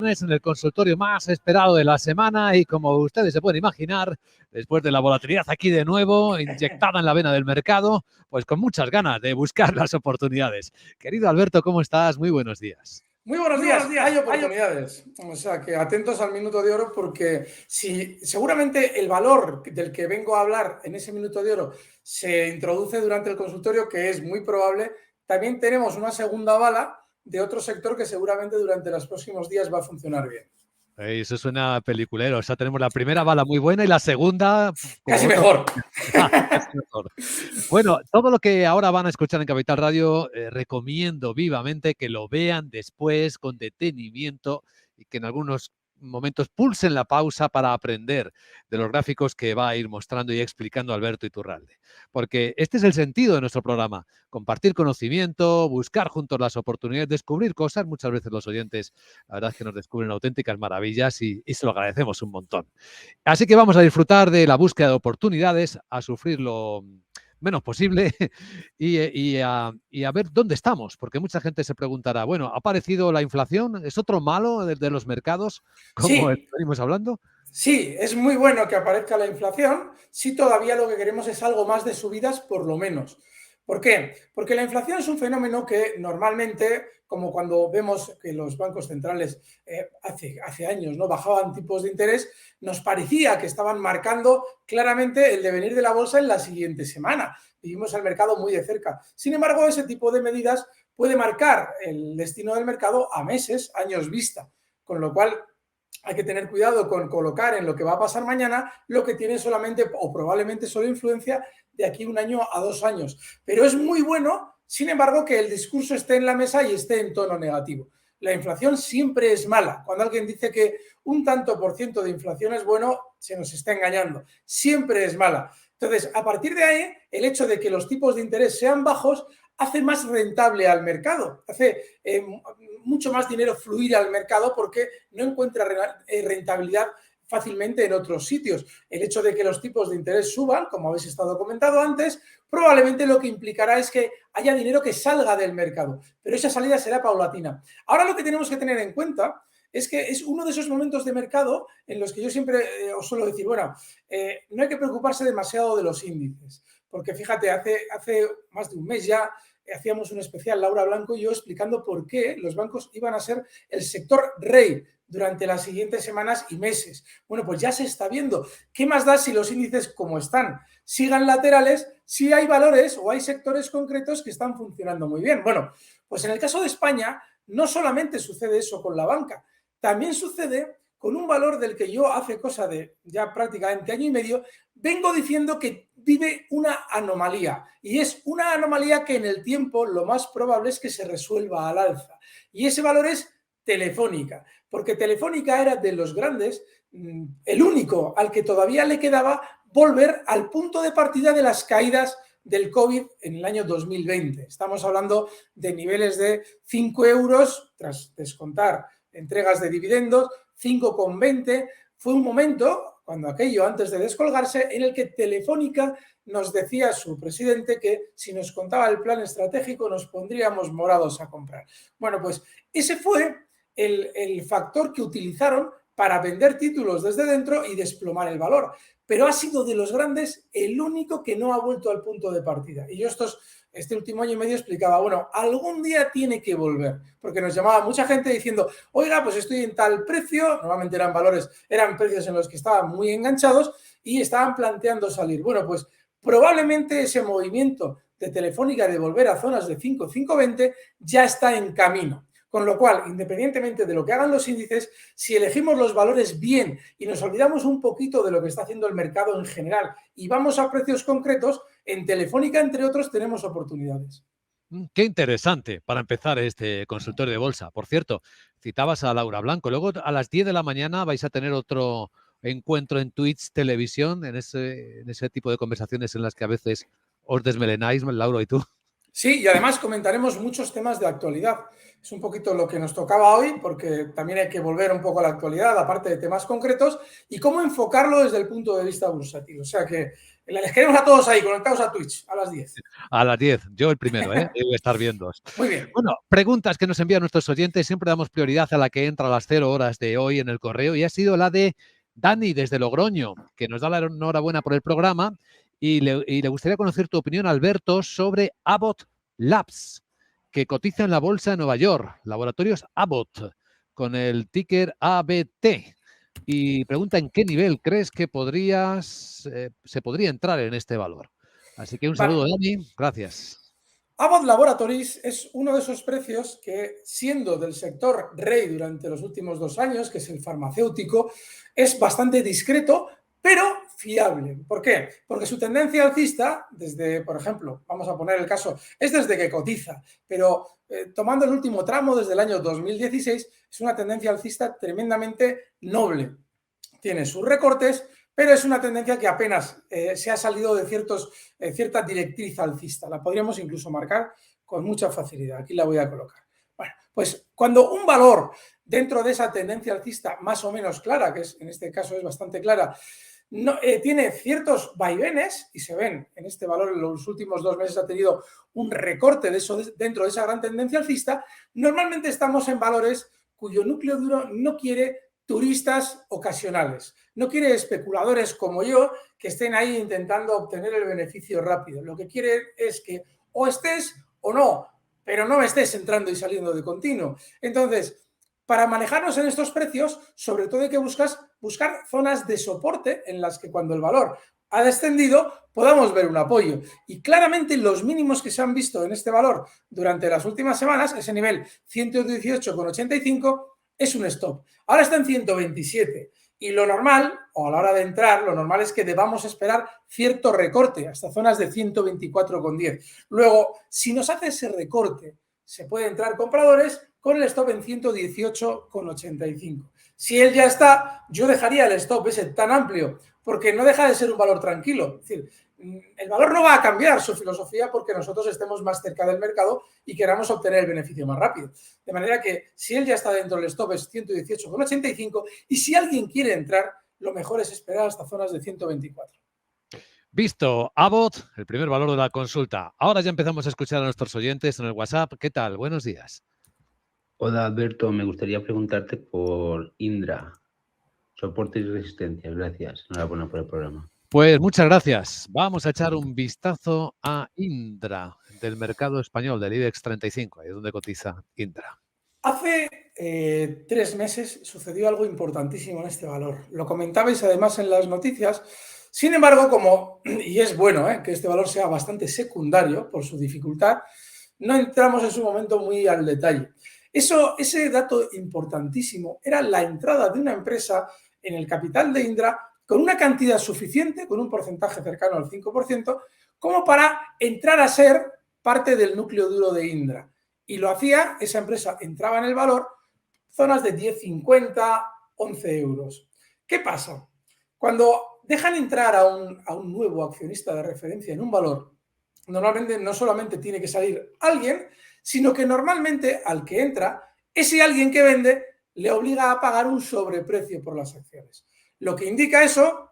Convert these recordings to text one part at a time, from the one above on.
En el consultorio más esperado de la semana y como ustedes se pueden imaginar, después de la volatilidad aquí de nuevo, inyectada en la vena del mercado, pues con muchas ganas de buscar las oportunidades. Querido Alberto, ¿cómo estás? Muy buenos días. Muy buenos días, hay oportunidades. O sea, que atentos al minuto de oro porque si seguramente el valor del que vengo a hablar en ese minuto de oro se introduce durante el consultorio, que es muy probable, también tenemos una segunda bala de otro sector que seguramente durante los próximos días va a funcionar bien. Eso suena peliculero. O sea, tenemos la primera bala muy buena y la segunda como Casi otro. mejor. Casi mejor. Bueno, todo lo que ahora van a escuchar en Capital Radio, recomiendo vivamente que lo vean después con detenimiento y que en algunos momentos pulsen la pausa para aprender de los gráficos que va a ir mostrando y explicando Alberto Iturralde. Porque este es el sentido de nuestro programa, compartir conocimiento, buscar juntos las oportunidades, descubrir cosas. Muchas veces los oyentes, la verdad es que nos descubren auténticas maravillas y se lo agradecemos un montón. Así que vamos a disfrutar de la búsqueda de oportunidades, a sufrir lo menos posible y a ver dónde estamos, porque mucha gente se preguntará, bueno, ¿ha aparecido la inflación? ¿Es otro malo de los mercados, como Sí, venimos hablando? sí, es muy bueno que aparezca la inflación, si todavía lo que queremos es algo más de subidas, por lo menos. ¿Por qué? Porque la inflación es un fenómeno que normalmente, como cuando vemos que los bancos centrales hace años no bajaban tipos de interés, nos parecía que estaban marcando claramente el devenir de la bolsa en la siguiente semana. Vivimos el mercado muy de cerca. Sin embargo, ese tipo de medidas puede marcar el destino del mercado a meses, años vista. Con lo cual, hay que tener cuidado con colocar en lo que va a pasar mañana lo que tiene solamente o probablemente solo influencia de aquí 1 año a 2 años. Pero es muy bueno, sin embargo, que el discurso esté en la mesa y esté en tono negativo. La inflación siempre es mala. Cuando alguien dice que un tanto por ciento de inflación es bueno, se nos está engañando. Siempre es mala. Entonces, a partir de ahí, el hecho de que los tipos de interés sean bajos hace más rentable al mercado, hace mucho más dinero fluir al mercado porque no encuentra rentabilidad fácilmente en otros sitios. El hecho de que los tipos de interés suban, como habéis estado comentando antes, probablemente lo que implicará es que haya dinero que salga del mercado, pero esa salida será paulatina. Ahora lo que tenemos que tener en cuenta es que es uno de esos momentos de mercado en los que yo siempre os suelo decir, bueno, no hay que preocuparse demasiado de los índices, porque fíjate, hace más de un mes ya hacíamos un especial, Laura Blanco y yo, explicando por qué los bancos iban a ser el sector rey durante las siguientes semanas y meses. Bueno, pues ya se está viendo. ¿Qué más da si los índices como están sigan laterales, si hay valores o hay sectores concretos que están funcionando muy bien? Bueno, pues en el caso de España no solamente sucede eso con la banca, también sucede con un valor del que yo hace cosa de ya prácticamente año y medio vengo diciendo que vive una anomalía, y es una anomalía que en el tiempo lo más probable es que se resuelva al alza, y ese valor es Telefónica, porque Telefónica era de los grandes, el único al que todavía le quedaba volver al punto de partida de las caídas del COVID en el año 2020. Estamos hablando de niveles de 5 euros tras descontar entregas de dividendos, 5,20. Fue un momento, cuando aquello antes de descolgarse, en el que Telefónica nos decía su presidente que si nos contaba el plan estratégico nos pondríamos morados a comprar. Bueno, pues ese fue el factor que utilizaron para vender títulos desde dentro y desplomar el valor. Pero ha sido de los grandes el único que no ha vuelto al punto de partida. Y yo este último año y medio explicaba, bueno, algún día tiene que volver, porque nos llamaba mucha gente diciendo, oiga, pues estoy en tal precio, normalmente eran precios en los que estaban muy enganchados y estaban planteando salir. Bueno, pues probablemente ese movimiento de Telefónica de volver a zonas de 5, 5,20 ya está en camino. Con lo cual, independientemente de lo que hagan los índices, si elegimos los valores bien y nos olvidamos un poquito de lo que está haciendo el mercado en general y vamos a precios concretos, en Telefónica, entre otros, tenemos oportunidades. Qué interesante para empezar este consultorio de bolsa. Por cierto, citabas a Laura Blanco. Luego a las 10 de la mañana vais a tener otro encuentro en Twitch Televisión, en ese tipo de conversaciones en las que a veces os desmelenáis, Laura y tú. Sí, y además comentaremos muchos temas de actualidad. Es un poquito lo que nos tocaba hoy, porque también hay que volver un poco a la actualidad, aparte de temas concretos, y cómo enfocarlo desde el punto de vista bursátil. O sea que Les queremos a todos ahí, conectados a Twitch, a las 10. A las 10, yo el primero, ¿eh? Debo estar viendo. Muy bien. Bueno, preguntas que nos envían nuestros oyentes. Siempre damos prioridad a la que entra a las 0 horas de hoy en el correo y ha sido la de Dani desde Logroño, que nos da la enhorabuena por el programa y le gustaría conocer tu opinión, Alberto, sobre Abbott Labs, que cotiza en la bolsa de Nueva York, Laboratorios Abbott, con el ticker ABT. Y pregunta en qué nivel crees que se podría entrar en este valor. Así que un saludo, Dani. Gracias. Abbott Laboratories es uno de esos precios que, siendo del sector rey durante los últimos 2 años, que es el farmacéutico, es bastante discreto, pero fiable. ¿Por qué? Porque su tendencia alcista, desde, por ejemplo, vamos a poner el caso, es desde que cotiza, pero tomando el último tramo desde el año 2016, es una tendencia alcista tremendamente noble. Tiene sus recortes, pero es una tendencia que apenas se ha salido de cierta directriz alcista. La podríamos incluso marcar con mucha facilidad. Aquí la voy a colocar. Bueno, pues cuando un valor dentro de esa tendencia alcista más o menos clara, que en este caso es bastante clara, tiene ciertos vaivenes, y se ven en este valor en los últimos 2 meses ha tenido un recorte de eso dentro de esa gran tendencia alcista, normalmente estamos en valores cuyo núcleo duro no quiere turistas ocasionales. No quiere especuladores como yo que estén ahí intentando obtener el beneficio rápido. Lo que quiere es que o estés o no, pero no estés entrando y saliendo de continuo. Entonces, para manejarnos en estos precios, sobre todo hay que buscar zonas de soporte en las que cuando el valor ha descendido podamos ver un apoyo. Y claramente los mínimos que se han visto en este valor durante las últimas semanas, ese nivel 118,85, es un stop. Ahora está en 127 y lo normal, o a la hora de entrar, lo normal es que debamos esperar cierto recorte hasta zonas de 124,10. Luego, si nos hace ese recorte, se puede entrar compradores con el stop en 118,85. Si él ya está, yo dejaría el stop ese tan amplio, porque no deja de ser un valor tranquilo. Es decir, el valor no va a cambiar su filosofía porque nosotros estemos más cerca del mercado y queramos obtener el beneficio más rápido. De manera que si él ya está dentro del stop es 118,85 y si alguien quiere entrar, lo mejor es esperar hasta zonas de 124. Visto, Abbott, el primer valor de la consulta. Ahora ya empezamos a escuchar a nuestros oyentes en el WhatsApp. ¿Qué tal? Buenos días. Hola Alberto, me gustaría preguntarte por Indra, soporte y resistencia. Gracias, enhorabuena por el programa. Pues muchas gracias. Vamos a echar un vistazo a Indra, del mercado español, del IBEX 35, ahí es donde cotiza Indra. Hace 3 meses sucedió algo importantísimo en este valor. Lo comentabais además en las noticias. Sin embargo, y es bueno que este valor sea bastante secundario por su dificultad, no entramos en su momento muy al detalle. Ese dato importantísimo era la entrada de una empresa en el capital de Indra con una cantidad suficiente, con un porcentaje cercano al 5%, como para entrar a ser parte del núcleo duro de Indra. Y lo hacía, esa empresa entraba en el valor, zonas de 10,50, 11 euros. ¿Qué pasa? Cuando dejan entrar a un nuevo accionista de referencia en un valor, normalmente no solamente tiene que salir alguien, sino que normalmente al que entra, ese alguien que vende le obliga a pagar un sobreprecio por las acciones. Lo que indica eso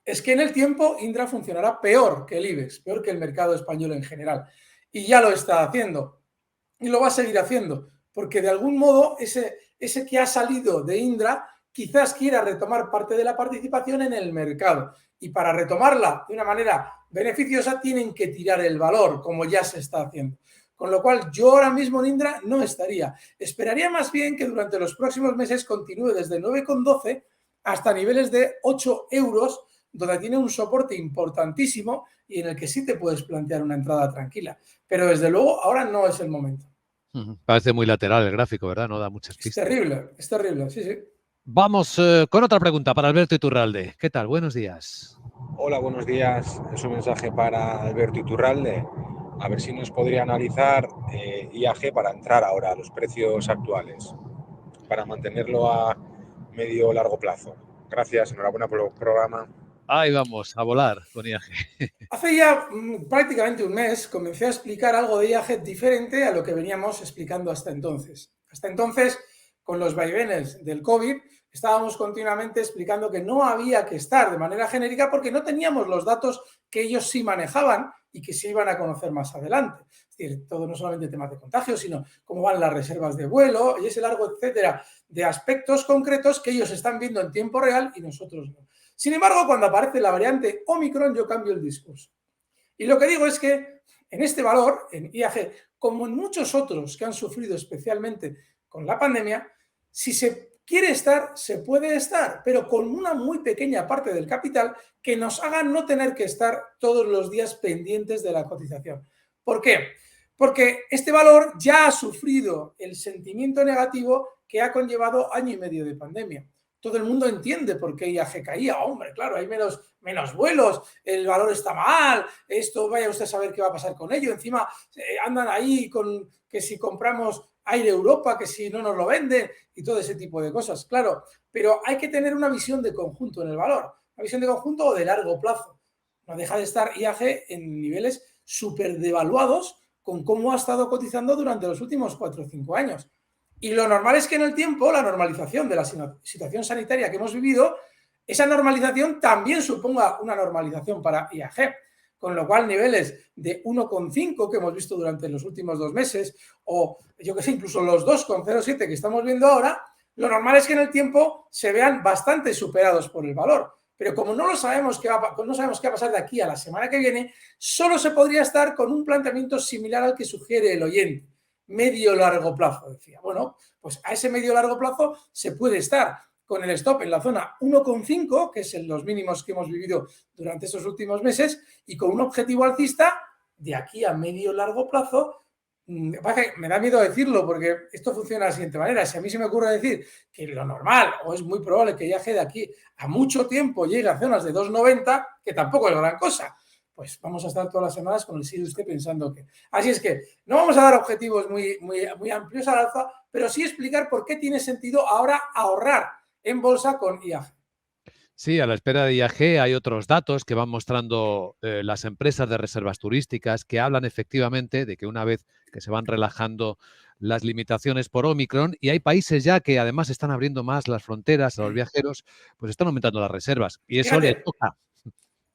es que en el tiempo Indra funcionará peor que el IBEX, peor que el mercado español en general. Y ya lo está haciendo. Y lo va a seguir haciendo, porque de algún modo ese que ha salido de Indra quizás quiera retomar parte de la participación en el mercado. Y para retomarla de una manera beneficiosa tienen que tirar el valor, como ya se está haciendo. Con lo cual, yo ahora mismo en Indra no estaría. Esperaría más bien que durante los próximos meses continúe desde 9,12 hasta niveles de 8 euros, donde tiene un soporte importantísimo y en el que sí te puedes plantear una entrada tranquila. Pero desde luego, ahora no es el momento. Parece muy lateral el gráfico, ¿verdad? No da muchas pistas. Es terrible, sí, sí. Vamos con otra pregunta para Alberto Iturralde. ¿Qué tal? Buenos días. Hola, buenos días. Es un mensaje para Alberto Iturralde. A ver si nos podría analizar IAG para entrar ahora a los precios actuales, para mantenerlo a medio o largo plazo. Gracias, enhorabuena por el programa. Ahí vamos, a volar con IAG. Hace ya prácticamente un mes comencé a explicar algo de IAG diferente a lo que veníamos explicando hasta entonces. Hasta entonces con los vaivenes del COVID, estábamos continuamente explicando que no había que estar de manera genérica porque no teníamos los datos que ellos sí manejaban y que se iban a conocer más adelante. Es decir, todo no solamente temas de contagio, sino cómo van las reservas de vuelo y ese largo etcétera de aspectos concretos que ellos están viendo en tiempo real y nosotros no. Sin embargo, cuando aparece la variante Omicron, yo cambio el discurso. Y lo que digo es que en este valor, en IAG, como en muchos otros que han sufrido especialmente con la pandemia, si se quiere estar, se puede estar, pero con una muy pequeña parte del capital que nos haga no tener que estar todos los días pendientes de la cotización. ¿Por qué? Porque este valor ya ha sufrido el sentimiento negativo que ha conllevado año y medio de pandemia. Todo el mundo entiende por qué IAG caía. Hombre, claro, hay menos vuelos, el valor está mal, esto vaya usted a saber qué va a pasar con ello. Encima andan ahí con que si compramos Air Europa, que si no nos lo venden y todo ese tipo de cosas. Claro, pero hay que tener una visión de conjunto en el valor, una visión de conjunto o de largo plazo. No deja de estar IAG en niveles súper devaluados con cómo ha estado cotizando durante los últimos 4 o 5 años. Y lo normal es que en el tiempo, la normalización de la situación sanitaria que hemos vivido, esa normalización también suponga una normalización para IAG. Con lo cual, niveles de 1,5 que hemos visto durante los últimos 2 meses, o yo que sé, incluso los 2,07 que estamos viendo ahora, lo normal es que en el tiempo se vean bastante superados por el valor. Pero como no sabemos qué va a pasar de aquí a la semana que viene, solo se podría estar con un planteamiento similar al que sugiere el oyente. Medio-largo plazo, decía. Bueno, pues a ese medio-largo plazo se puede estar con el stop en la zona 1,5, que es en los mínimos que hemos vivido durante estos últimos meses, y con un objetivo alcista de aquí a medio-largo plazo. Me da miedo decirlo porque esto funciona de la siguiente manera. Si a mí se me ocurre decir que lo normal, o es muy probable que IAG de aquí a mucho tiempo llegue a zonas de 2,90, que tampoco es gran cosa, pues vamos a estar todas las semanas con el sí de usted pensando que... Así es que no vamos a dar objetivos muy amplios al alza, pero sí explicar por qué tiene sentido ahora ahorrar en bolsa con IAG. Sí, a la espera de IAG hay otros datos que van mostrando las empresas de reservas turísticas que hablan efectivamente de que una vez que se van relajando las limitaciones por Omicron y hay países ya que además están abriendo más las fronteras a los viajeros, pues están aumentando las reservas y eso le toca.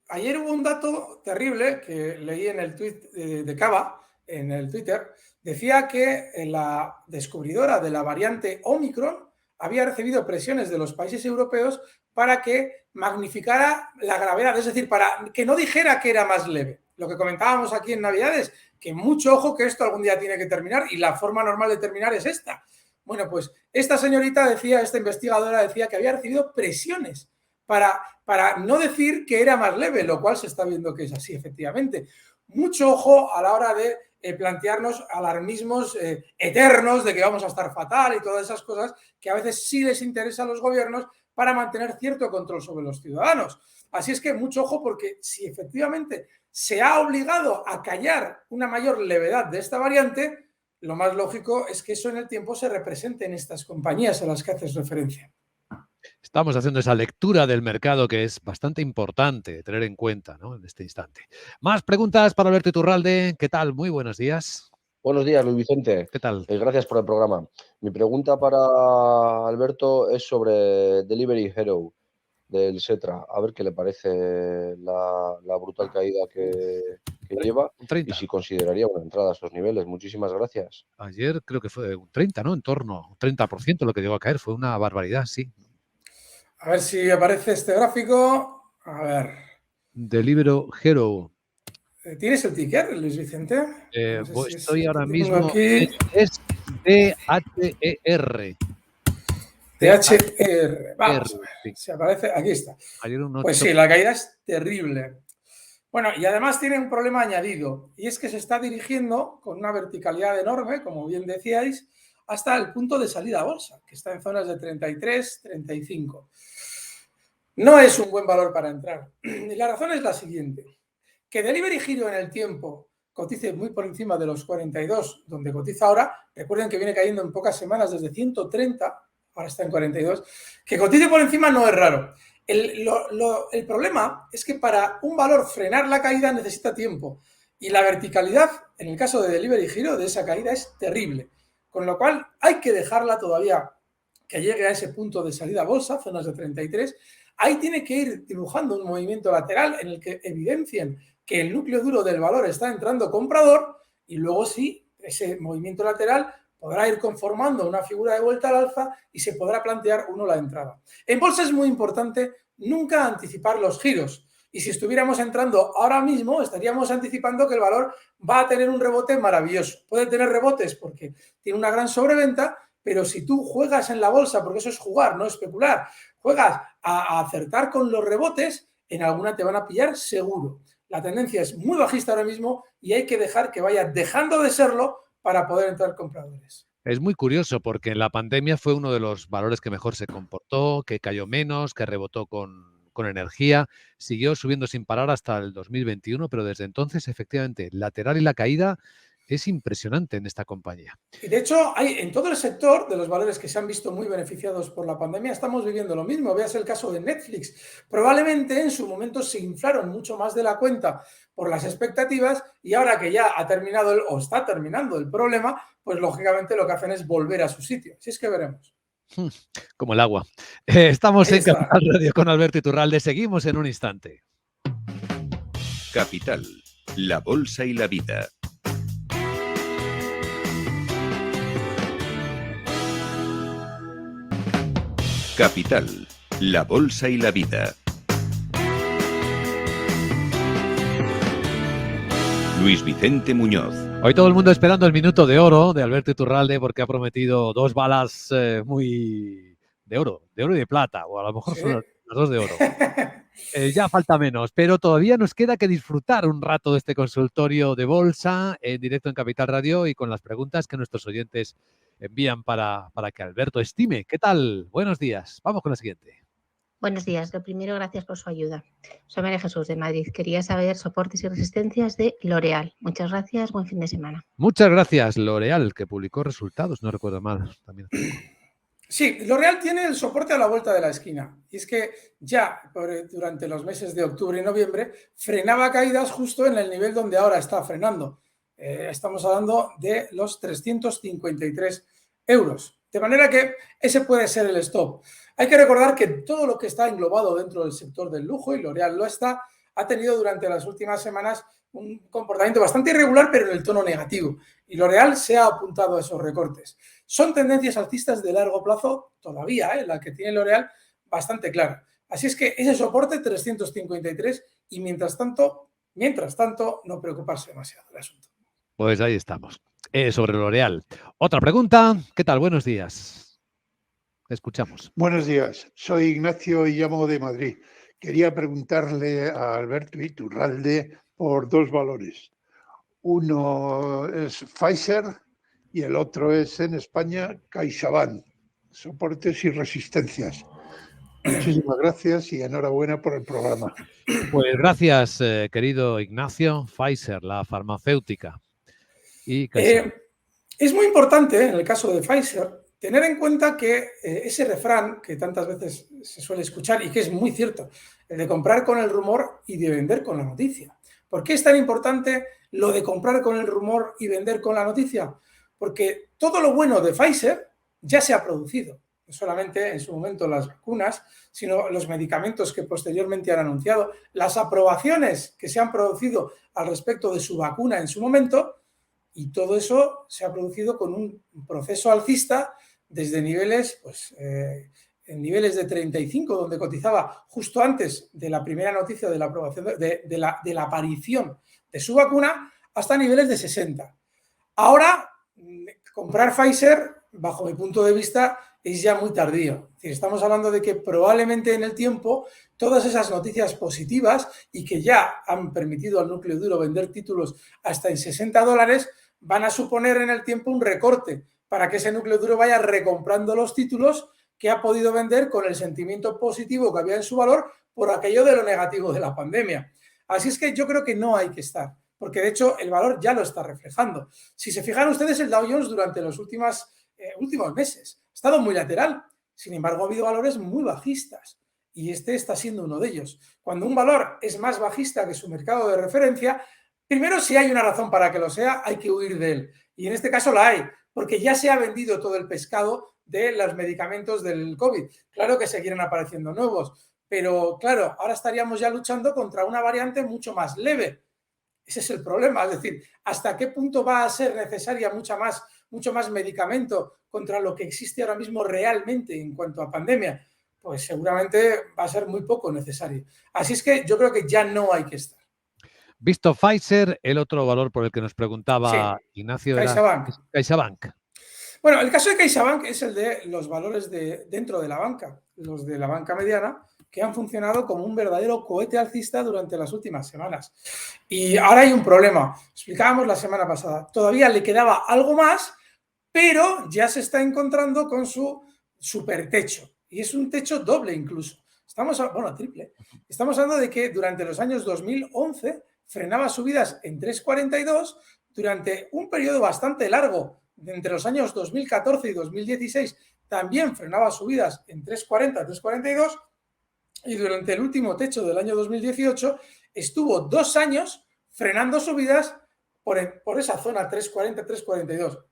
Ayer hubo un dato terrible que leí en el tweet de Cava, en el Twitter, decía que la descubridora de la variante Omicron había recibido presiones de los países europeos para que magnificara la gravedad, es decir, para que no dijera que era más leve. Lo que comentábamos aquí en Navidades, que mucho ojo que esto algún día tiene que terminar y la forma normal de terminar es esta. Bueno, pues esta señorita decía, esta investigadora decía que había recibido presiones para no decir que era más leve, lo cual se está viendo que es así, efectivamente. Mucho ojo a la hora de plantearnos alarmismos eternos de que vamos a estar fatal y todas esas cosas que a veces sí les interesa a los gobiernos para mantener cierto control sobre los ciudadanos. Así es que mucho ojo porque si efectivamente se ha obligado a callar una mayor levedad de esta variante, lo más lógico es que eso en el tiempo se represente en estas compañías a las que haces referencia. Estamos haciendo esa lectura del mercado que es bastante importante tener en cuenta, ¿no? En este instante. Más preguntas para Alberto Iturralde. ¿Qué tal? Muy buenos días. Buenos días, Luis Vicente. ¿Qué tal? Gracias por el programa. Mi pregunta para Alberto es sobre Delivery Hero del Setra. A ver qué le parece la brutal caída que lleva y si consideraría una entrada a estos niveles. Muchísimas gracias. Ayer creo que fue un 30, ¿no? En torno a un 30% lo que llegó a caer. Fue una barbaridad, sí. A ver si aparece este gráfico. A ver. Delivery Hero. ¿Tienes el ticker, Luis Vicente? No sé si estoy ahora mismo. Aquí. Es DHER. DHER. Vamos a ver. Sí. Si aparece, aquí está. Pues 8. Sí, la caída es terrible. Bueno, y además tiene un problema añadido, y es que se está dirigiendo con una verticalidad enorme, como bien decíais, hasta el punto de salida a bolsa, que está en zonas de 33, 35. No es un buen valor para entrar. Y la razón es la siguiente. Que Delivery Hero en el tiempo cotice muy por encima de los 42, donde cotiza ahora, recuerden que viene cayendo en pocas semanas desde 130, ahora está en 42, que cotice por encima no es raro. El problema es que para un valor frenar la caída necesita tiempo y la verticalidad, en el caso de Delivery Hero, de esa caída es terrible. Con lo cual hay que dejarla todavía que llegue a ese punto de salida a bolsa, zonas de 33, ahí tiene que ir dibujando un movimiento lateral en el que evidencien que el núcleo duro del valor está entrando comprador y luego sí, ese movimiento lateral podrá ir conformando una figura de vuelta al alza y se podrá plantear uno la entrada. En bolsa es muy importante nunca anticipar los giros. Y si estuviéramos entrando ahora mismo, estaríamos anticipando que el valor va a tener un rebote maravilloso. Puede tener rebotes porque tiene una gran sobreventa, pero si tú juegas en la bolsa, porque eso es jugar, no especular, juegas a acertar con los rebotes, en alguna te van a pillar seguro. La tendencia es muy bajista ahora mismo y hay que dejar que vaya dejando de serlo para poder entrar compradores. Es muy curioso porque en la pandemia fue uno de los valores que mejor se comportó, que cayó menos, que rebotó con energía, siguió subiendo sin parar hasta el 2021, pero desde entonces, efectivamente, el lateral y la caída es impresionante en esta compañía. Y de hecho, hay en todo el sector de los valores que se han visto muy beneficiados por la pandemia, estamos viviendo lo mismo. Veas el caso de Netflix. Probablemente en su momento se inflaron mucho más de la cuenta por las expectativas y ahora que ya ha terminado o está terminando el problema, pues lógicamente lo que hacen es volver a su sitio. Así es que veremos. Como el agua. Estamos Ahí en está. Capital Radio con Alberto Iturralde. Seguimos en un instante. Capital, la bolsa y la vida. Capital, la bolsa y la vida. Luis Vicente Muñoz. Hoy todo el mundo esperando el minuto de oro de Alberto Iturralde porque ha prometido dos balas muy de oro y de plata, o a lo mejor Sí. son las dos de oro. Ya falta menos, pero todavía nos queda que disfrutar un rato de este consultorio de bolsa en directo en Capital Radio y con las preguntas que nuestros oyentes envían para que Alberto estime. ¿Qué tal? Buenos días. Vamos con la siguiente. Buenos días. Lo primero, gracias por su ayuda. Soy María Jesús de Madrid. Quería saber soportes y resistencias de L'Oréal. Muchas gracias. Buen fin de semana. Muchas gracias, L'Oréal, que publicó resultados, no recuerdo mal. También. Sí, L'Oréal tiene el soporte a la vuelta de la esquina. Y es que ya durante los meses de octubre y noviembre frenaba caídas justo en el nivel donde ahora está frenando. Estamos hablando de los 353 euros. De manera que ese puede ser el stop. Hay que recordar que todo lo que está englobado dentro del sector del lujo, y L'Oréal lo está, ha tenido durante las últimas semanas un comportamiento bastante irregular, pero en el tono negativo. Y L'Oréal se ha apuntado a esos recortes. Son tendencias alcistas de largo plazo todavía, la que tiene L'Oréal, bastante clara. Así es que ese soporte 353 y mientras tanto, no preocuparse demasiado del asunto. Pues ahí estamos. Sobre L'Oréal. Otra pregunta. ¿Qué tal? Buenos días. Escuchamos. Buenos días. Soy Ignacio y llamo de Madrid. Quería preguntarle a Alberto Iturralde por dos valores. Uno es Pfizer y el otro es en España CaixaBank. Soportes y resistencias. Muchísimas gracias y enhorabuena por el programa. Pues gracias, querido Ignacio. Pfizer, la farmacéutica. Y es muy importante, en el caso de Pfizer, tener en cuenta que ese refrán que tantas veces se suele escuchar y que es muy cierto, el de comprar con el rumor y de vender con la noticia. ¿Por qué es tan importante lo de comprar con el rumor y vender con la noticia? Porque todo lo bueno de Pfizer ya se ha producido. No solamente en su momento las vacunas, sino los medicamentos que posteriormente han anunciado, las aprobaciones que se han producido al respecto de su vacuna en su momento, y todo eso se ha producido con un proceso alcista desde niveles, en niveles de 35, donde cotizaba justo antes de la primera noticia de la aprobación de la aparición de su vacuna, hasta niveles de 60. Ahora, comprar Pfizer, bajo mi punto de vista, es ya muy tardío. Es decir, estamos hablando de que probablemente en el tiempo todas esas noticias positivas y que ya han permitido al núcleo duro vender títulos hasta en $60, van a suponer en el tiempo un recorte para que ese núcleo duro vaya recomprando los títulos que ha podido vender con el sentimiento positivo que había en su valor por aquello de lo negativo de la pandemia. Así es que yo creo que no hay que estar, porque de hecho el valor ya lo está reflejando. Si se fijan ustedes, el Dow Jones durante los últimos meses ha estado muy lateral. Sin embargo, ha habido valores muy bajistas y este está siendo uno de ellos. Cuando un valor es más bajista que su mercado de referencia, primero, si hay una razón para que lo sea, hay que huir de él. Y en este caso la hay, porque ya se ha vendido todo el pescado de los medicamentos del COVID. Claro que seguirán apareciendo nuevos, pero claro, ahora estaríamos ya luchando contra una variante mucho más leve. Ese es el problema, es decir, ¿hasta qué punto va a ser necesaria mucho más medicamento contra lo que existe ahora mismo realmente en cuanto a pandemia? Pues seguramente va a ser muy poco necesario. Así es que yo creo que ya no hay que estar. Visto Pfizer, el otro valor por el que nos preguntaba Ignacio era CaixaBank. Bueno, el caso de CaixaBank es el de los valores dentro de la banca, los de la banca mediana, que han funcionado como un verdadero cohete alcista durante las últimas semanas. Y ahora hay un problema. Explicábamos la semana pasada. Todavía le quedaba algo más, pero ya se está encontrando con su supertecho. Y es un techo doble incluso. Triple. Estamos hablando de que durante los años 2011 frenaba subidas en 3,42 durante un periodo bastante largo. Entre los años 2014 y 2016 también frenaba subidas en 3,40, 3,42. Y durante el último techo del año 2018 estuvo 2 años frenando subidas por esa zona 3,40, 3,42.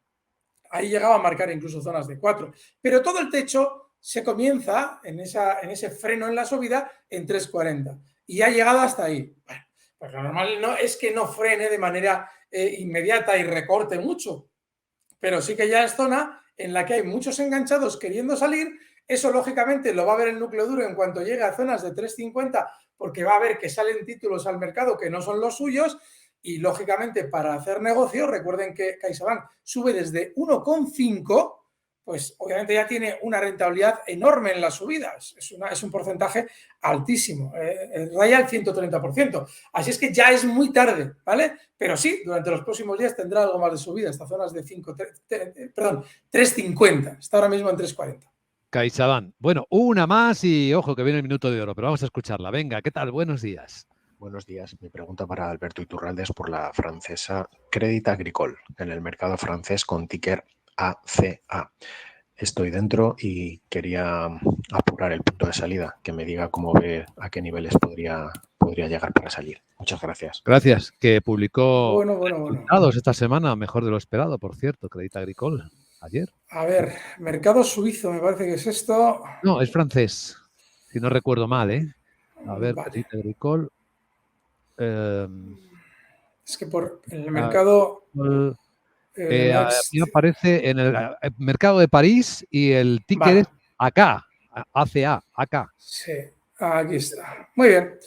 Ahí llegaba a marcar incluso zonas de 4. Pero todo el techo se comienza en ese freno en la subida en 3,40. Y ha llegado hasta ahí. Bueno, pues lo normal no es que no frene de manera inmediata y recorte mucho. Pero sí que ya es zona en la que hay muchos enganchados queriendo salir. Eso, lógicamente, lo va a ver el núcleo duro en cuanto llegue a zonas de 3,50, porque va a ver que salen títulos al mercado que no son los suyos y, lógicamente, para hacer negocio, recuerden que CaixaBank sube desde 1,5, pues obviamente ya tiene una rentabilidad enorme en las subidas. Es un porcentaje altísimo, raya el 130%. Así es que ya es muy tarde, ¿vale? Pero sí, durante los próximos días tendrá algo más de subida, hasta zonas de 3,50. Está ahora mismo en 3,40. CaixaBank. Bueno, una más y ojo que viene el minuto de oro, pero vamos a escucharla. Venga, ¿qué tal? Buenos días. Buenos días. Mi pregunta para Alberto Iturralde es por la francesa Crédit Agricole, en el mercado francés con ticker ACA. Estoy dentro y quería apurar el punto de salida, que me diga cómo ve a qué niveles podría llegar para salir. Muchas gracias. Gracias, que publicó resultados esta semana, mejor de lo esperado, por cierto, Crédit Agricole, ayer. A ver, mercado suizo, me parece que es esto. No, es francés, si no recuerdo mal, ¿eh? A ver, Vale. Crédit Agricole. Es que por el mercado... Aquí aparece en el mercado de París y el ticker es ACA, ACA. Sí, aquí está. Muy bien.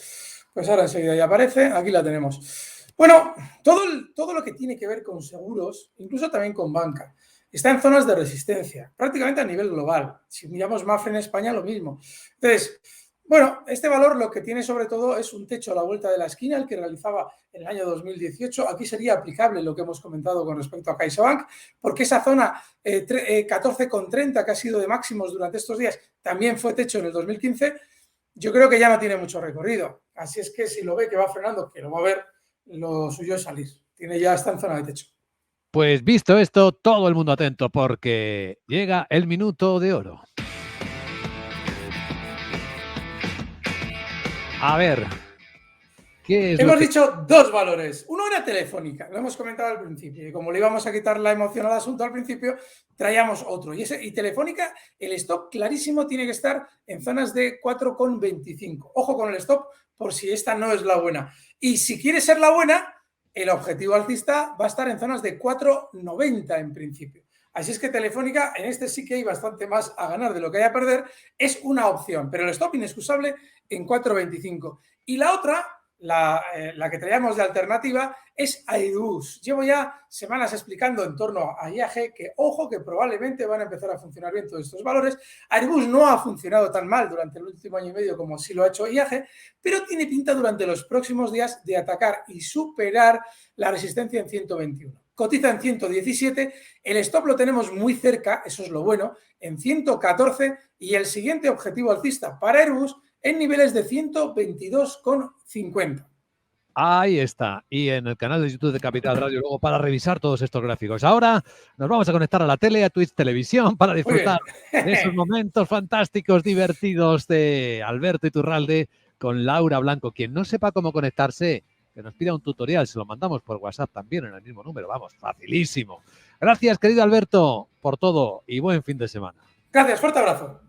Pues ahora enseguida ya aparece. Aquí la tenemos. Bueno, todo lo que tiene que ver con seguros, incluso también con banca, está en zonas de resistencia, prácticamente a nivel global. Si miramos Mafre en España, lo mismo. Entonces, bueno, este valor lo que tiene sobre todo es un techo a la vuelta de la esquina, el que realizaba en el año 2018. Aquí sería aplicable lo que hemos comentado con respecto a CaixaBank, porque esa zona 14,30 que ha sido de máximos durante estos días también fue techo en el 2015. Yo creo que ya no tiene mucho recorrido. Así es que si lo ve que va frenando, que lo va a ver, lo suyo es salir. Está en zona de techo. Pues visto esto, todo el mundo atento porque llega el minuto de oro. A ver, ¿qué es Hemos dicho 2 valores. Uno era Telefónica, lo hemos comentado al principio. Y como le íbamos a quitar la emoción al asunto al principio, traíamos otro. Y Telefónica, el stop clarísimo tiene que estar en zonas de 4,25. Ojo con el stop por si esta no es la buena. Y si quiere ser la buena, el objetivo alcista va a estar en zonas de 4,90 en principio. Así es que Telefónica, en este sí que hay bastante más a ganar de lo que hay a perder, es una opción, pero el stop inexcusable en 4,25. Y la otra, la que traíamos de alternativa, es Airbus. Llevo ya semanas explicando en torno a IAG que, ojo, que probablemente van a empezar a funcionar bien todos estos valores. Airbus no ha funcionado tan mal durante el último año y medio como sí lo ha hecho IAG, pero tiene pinta durante los próximos días de atacar y superar la resistencia en 121. Cotiza en 117, el stop lo tenemos muy cerca, eso es lo bueno, en 114 y el siguiente objetivo alcista para Airbus en niveles de 122,50. Ahí está. Y en el canal de YouTube de Capital Radio luego para revisar todos estos gráficos. Ahora nos vamos a conectar a la tele, a Twitch Televisión para disfrutar de esos momentos fantásticos, divertidos de Alberto Iturralde con Laura Blanco. Quien no sepa cómo conectarse, que nos pida un tutorial, se lo mandamos por WhatsApp también en el mismo número. Vamos, facilísimo. Gracias, querido Alberto, por todo y buen fin de semana. Gracias, fuerte abrazo.